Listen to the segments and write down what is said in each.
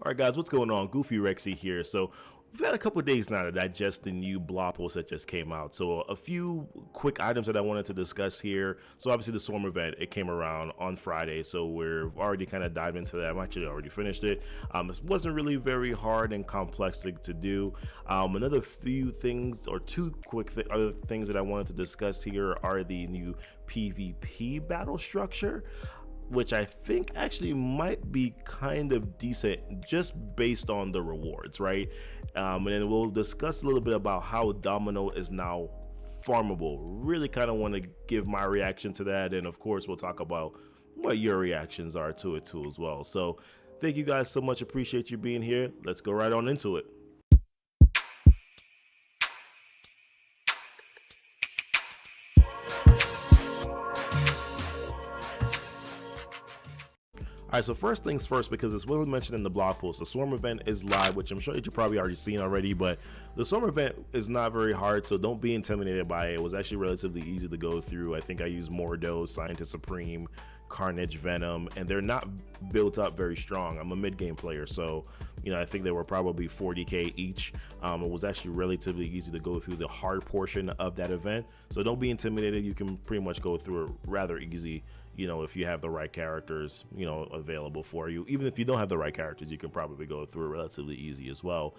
All right, guys, what's going on? Goofy Rexy here. So we've had a couple of days now to digest the new blog post that just came out. So a few quick items that I wanted to discuss here. So obviously the Swarm event, it came around on Friday, so we're already kind of dived into that. I'm actually already finished it. It wasn't really very hard and complex to do. Another few things, or two quick other things that I wanted to discuss here are the new PvP battle structure, which I think actually might be kind of decent just based on the rewards, right? And then we'll discuss a little bit about how Domino is now farmable. Really kind of want to give my reaction to that, and of course we'll talk about what your reactions are to it too as well. So thank you guys so much, appreciate you being here. Let's go right on into it. All right, so first things first, because it's well mentioned in the blog post, the Swarm event is live, which I'm sure that you've probably already seen already, but the Swarm event is not very hard, so don't be intimidated by it. It was actually relatively easy to go through. I think I used Mordo, Scientist Supreme, Carnage, Venom, and they're not built up very strong. I'm a mid-game player, so I think they were probably 40k each. It was actually relatively easy to go through the hard portion of that event, so don't be intimidated. You can pretty much go through it rather easy, if you have the right characters, available for you. Even if you don't have the right characters, you can probably go through it relatively easy as well.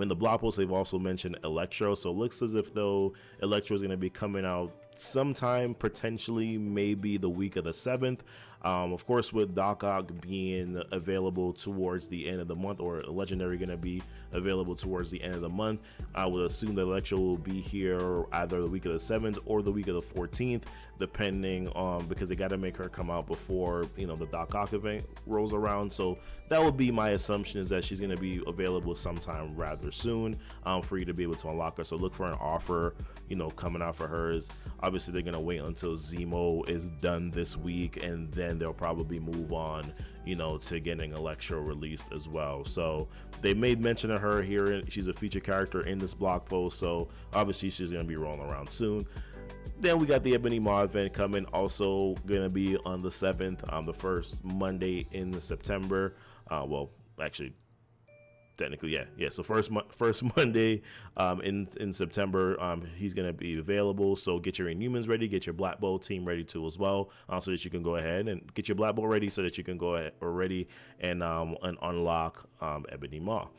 In the blog post, they've also mentioned Electro, so it looks as if though Electro is going to be coming out sometime, potentially maybe the week of the 7th. Of course, with Doc Ock being available towards the end of the month, or Legendary going to be available towards the end of the month, I would assume that Electro will be here either the week of the 7th or the week of the 14th, depending on, because they got to make her come out before the Doc Ock event rolls around. So that would be my assumption, is that she's going to be available sometime rather soon for you to be able to unlock her. So look for an offer coming out for hers. Obviously they're going to wait until Zemo is done this week, and then they'll probably move on to getting Electro released as well. So they made mention of her here. She's a featured character in this blog post, so obviously she's going to be rolling around soon. Then we got the Ebony Maw event coming, also going to be on the 7th, the first Monday in September. Well, actually, technically, yeah. So first Monday in September, he's going to be available. So get your Inhumans ready, get your Black Bolt team ready too as well, so that you can go ahead and get your Black Bolt ready, so that you can go ahead already and unlock Ebony Maw.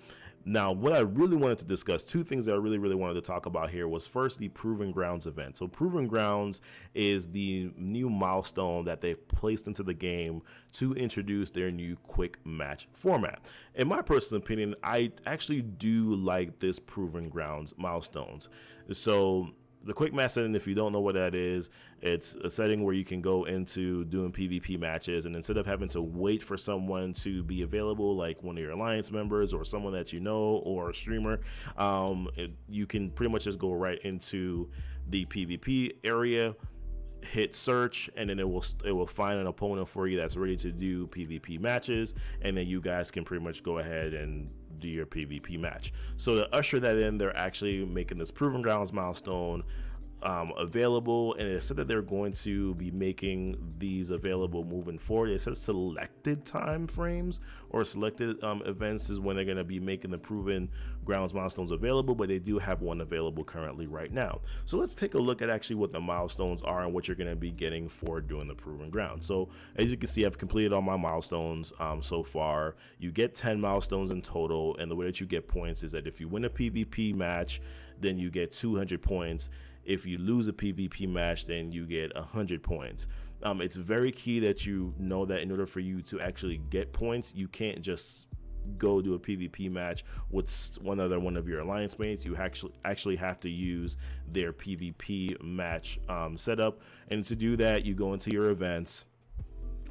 Now, what I really wanted to discuss, two things that I really wanted to talk about here, was first the Proving Grounds event. So Proving Grounds is the new milestone that they've placed into the game to introduce their new quick match format. In my personal opinion, I actually do like this Proving Grounds milestones. So the quick match setting, if you don't know what that is, it's a setting where you can go into doing PvP matches, and instead of having to wait for someone to be available, like one of your alliance members or someone that or a streamer, you can pretty much just go right into the PvP area, hit search, and then it will find an opponent for you that's ready to do PvP matches, and then you guys can pretty much go ahead and do your PvP match. So to usher that in, they're actually making this Proving Grounds milestone available, and it said that they're going to be making these available moving forward. It says selected time frames or selected events is when they're going to be making the Proving Grounds milestones available, but they do have one available currently right now. So let's take a look at actually what the milestones are and what you're going to be getting for doing the Proving Grounds. So as you can see, I've completed all my milestones so far. You get 10 milestones in total, and the way that you get points is that if you win a PvP match, then you get 200 points. If you lose a PvP match, then you get 100 points. It's very key that you know that in order for you to actually get points, you can't just go do a PvP match with one of your alliance mates. You actually have to use their PvP match setup, and to do that, you go into your events,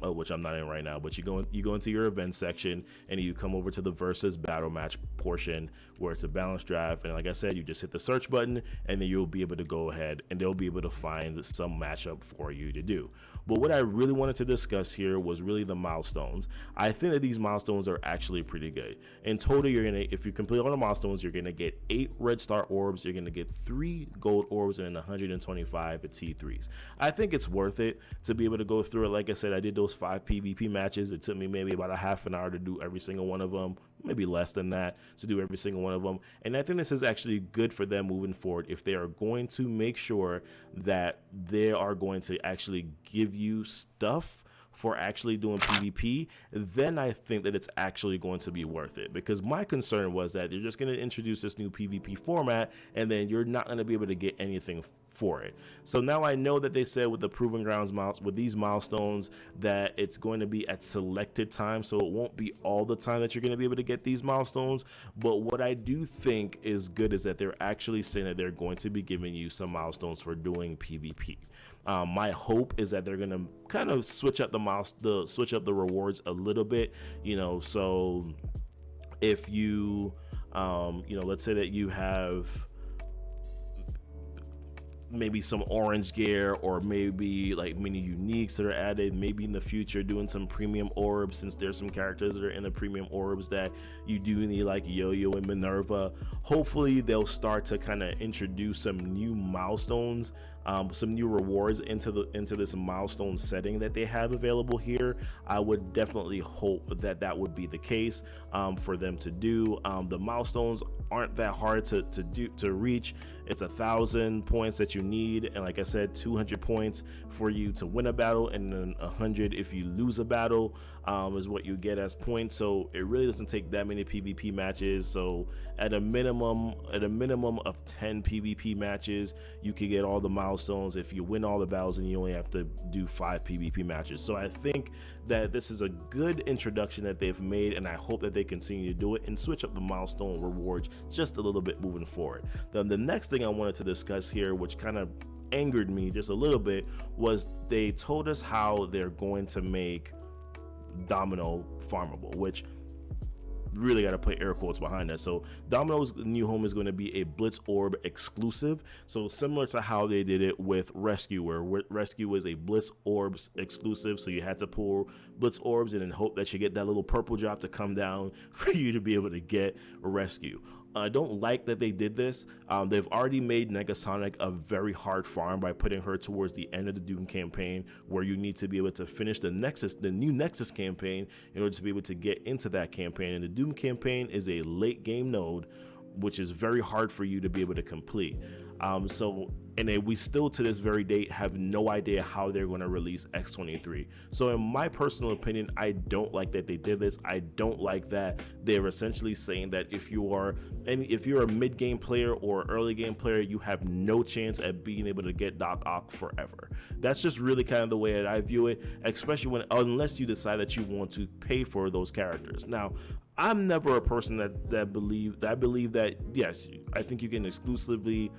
which I'm not in right now, but you go into your event section, and you come over to the versus battle match portion where it's a balance draft, and like I said, you just hit the search button, and then you'll be able to go ahead and they'll be able to find some matchup for you to do. But what I really wanted to discuss here was really the milestones. I think that these milestones are actually pretty good. In total, if you complete all the milestones, you're gonna get 8 red star orbs, you're gonna get 3 gold orbs, and then 125 T3s. I think it's worth it to be able to go through it. Like I said, I did those those 5 PvP matches. It took me maybe about a half an hour to do every single one of them, maybe less than that, to do every single one of them. And I think this is actually good for them moving forward if they are going to make sure that they are going to actually give you stuff for actually doing PvP. Then I think that it's actually going to be worth it, because my concern was that you're just going to introduce this new PvP format and then you're not going to be able to get anything for it. So now I know that they said with the Proving Grounds with these milestones that it's going to be at selected times, so it won't be all the time that you're going to be able to get these milestones. But what I do think is good is that they're actually saying that they're going to be giving you some milestones for doing PvP. My hope is that they're gonna kind of switch up the rewards a little bit, so if you let's say that you have maybe some orange gear, or maybe like mini uniques that are added, maybe in the future doing some premium orbs, since there's some characters that are in the premium orbs that you do need, like Yo-Yo and Minerva. Hopefully they'll start to kind of introduce some new milestones, some new rewards into this milestone setting that they have available here. I would definitely hope that that would be the case for them to do. The milestones aren't that hard to reach. It's 1,000 points that you need, and like I said, 200 points for you to win a battle, and then 100 if you lose a battle is what you get as points. So it really doesn't take that many PvP matches. So at a minimum of 10 PvP matches, you can get all the milestones if you win all the battles, and you only have to do 5 PvP matches. So I think that this is a good introduction that they've made, and I hope that they continue to do it and switch up the milestone rewards just a little bit moving forward. Then the next thing I wanted to discuss here, which kind of angered me just a little bit, was they told us how they're going to make Domino farmable, which really got to put air quotes behind that. So Domino's new home is going to be a Blitz Orb exclusive, so similar to how they did it with Rescue, where Rescue was a Blitz Orbs exclusive, so you had to pull Blitz Orbs and then hope that you get that little purple drop to come down for you to be able to get Rescue. I don't like that they did this. They've already made Negasonic a very hard farm by putting her towards the end of the Doom campaign, where you need to be able to finish the new Nexus campaign in order to be able to get into that campaign. And the Doom campaign is a late game node, which is very hard for you to be able to complete. We still to this very date have no idea how they're going to release X23. So in my personal opinion, I don't like that they did this. I don't like that they're essentially saying that if you're a mid game player or early game player, you have no chance at being able to get Doc Ock forever. That's just really kind of the way that I view it, especially unless you decide that you want to pay for those characters. Now, I'm never a person that believe that yes, I think you can exclusively,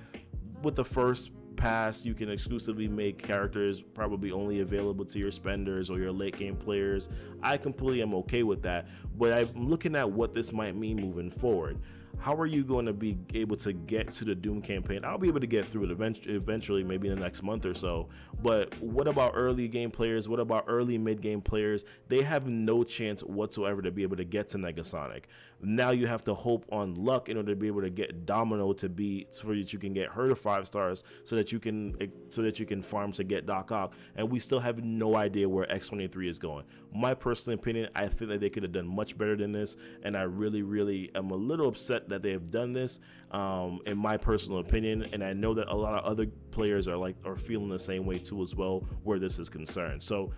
with the first pass, you can exclusively make characters probably only available to your spenders or your late game players. I completely am okay with that, but I'm looking at what this might mean moving forward. How are you going to be able to get to the Doom campaign? I'll be able to get through it eventually, maybe in the next month or so. But what about early game players? What about early mid game players? They have no chance whatsoever to be able to get to Negasonic. Now you have to hope on luck in order to be able to get Domino so that you can get her to 5 stars, so that you can farm to get Doc Ock. And we still have no idea where X23 is going. My personal opinion, I think that they could have done much better than this, and I really, really am a little upset that they have done this, in my personal opinion. And I know that a lot of other players are feeling the same way too as well, where this is concerned. So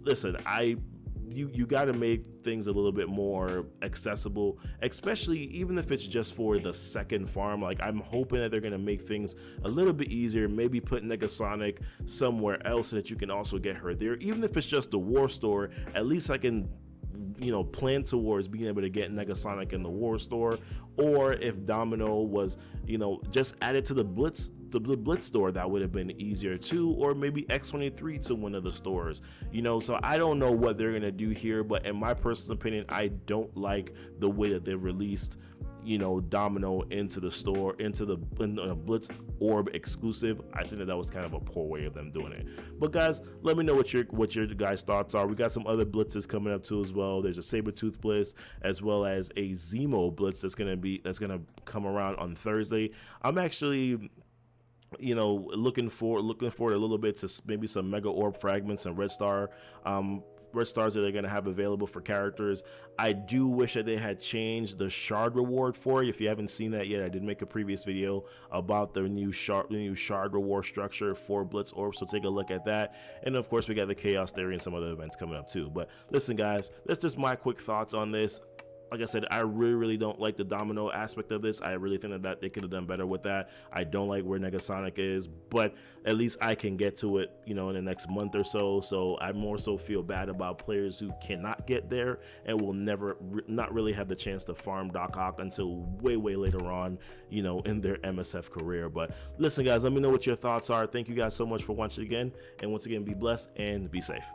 listen, you got to make things a little bit more accessible, especially even if it's just for the second farm. Like, I'm hoping that they're going to make things a little bit easier, maybe put Negasonic somewhere else so that you can also get her there. Even if it's just the war store, at least I can plan towards being able to get Negasonic in the war store. Or if Domino was just added to the Blitz store, that would have been easier too. Or maybe X23 to one of the stores, so I don't know what they're gonna do here, but in my personal opinion, I don't like the way that they released Domino into the store, into the Blitz Orb exclusive. I think that was kind of a poor way of them doing it. But guys, let me know what your guys' thoughts are. We got some other blitzes coming up too as well. There's a Sabertooth Blitz, as well as a Zemo Blitz that's gonna come around on Thursday. I'm actually looking forward a little bit to maybe some Mega Orb fragments and Red Star red stars that they're going to have available for characters. I do wish that they had changed the shard reward for it. If you haven't seen that yet, I did make a previous video about the new shard reward structure for Blitz Orb, so take a look at that. And of course, we got the Chaos Theory and some other events coming up too. But listen, guys, that's just my quick thoughts on this. Like I said, I really don't like the Domino aspect of this. I really think that they could have done better with that. I don't like where Negasonic is, but at least I can get to it, you know, in the next month or so. So I more so feel bad about players who cannot get there and will not really have the chance to farm Doc Ock until way later on, you know, in their MSF career. But listen, guys, let me know what your thoughts are. Thank you guys so much for watching again. And once again, be blessed and be safe.